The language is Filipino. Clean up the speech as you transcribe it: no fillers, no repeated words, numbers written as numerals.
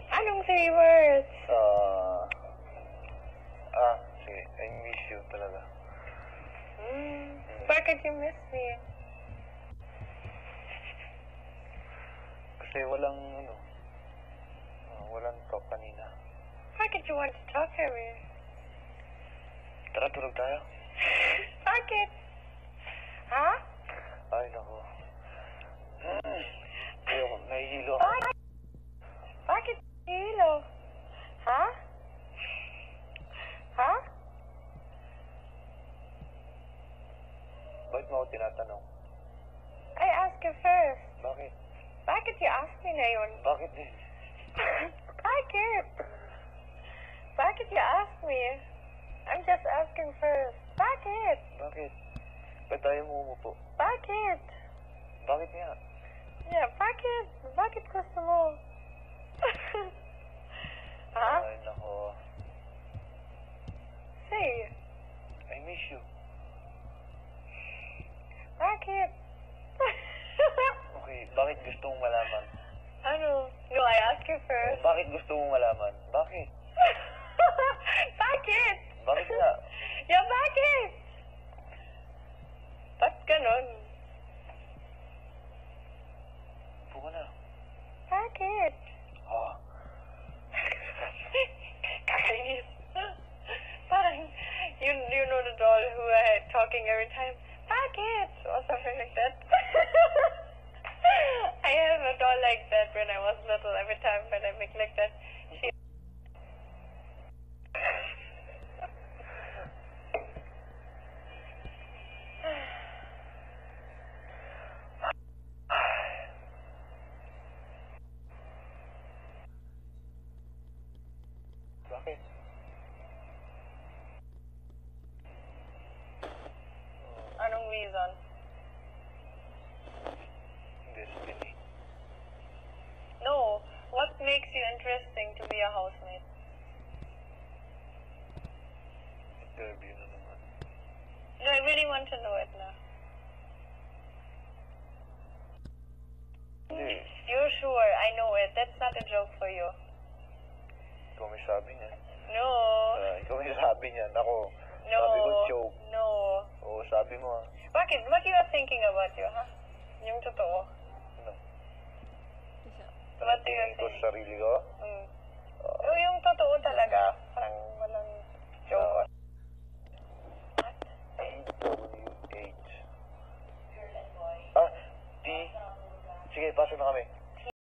Anong 3 words? Sige. I miss you talaga. Bakit you miss me? Kasi walang talk kanina. Bakit you want to talk to me? Tara, tulog tayo. Bakit? Ha? Ay, naku. Ayoko, nahihilo ako. Bakit hilo? Ha? Ha? Bakit mo ako tinatanong? I asked you first. Bakit? Bakit you ask me na yun? Bakit din? Bakit? Bakit you ask me? I'm just asking first. Bakit? Bakit? Ba't tayo mo umupo? Bakit? Bakit nga? Yeah, bakit? Bakit gusto mo? Ha? Ay, nako. Say, I miss you. bakit? Okay, bakit gusto mong malaman? Ano? No, I ask you first. Bakit gusto mong malaman? Bakit? Bakit? Bakit nga? Yeah, bakit? Ba't ganun? Upo ka na. Bakit? Ah. Kakainis. Parang, you know the doll who talking every time, bakit? Or something like that. I have a doll like that when I was little. Every time when I make like that, she... Bakit? Anong reason? Destiny. No. What makes you interesting to be a housemate? Interview na naman. No, I really want to know it now. Hindi. You're sure? I know it. That's not a joke for you. Ikaw may sabi niyan. No. Ikaw may sabi niyan. Ako, No. sabi ko joke. No. Oo, sabi mo Bakit? What you are thinking about you, ha? Yung totoo. Ano? What do you Tingin ko think? sa sarili ko? Yung totoo talaga. Parang walang joke. TWH. Sige, pasok na kami.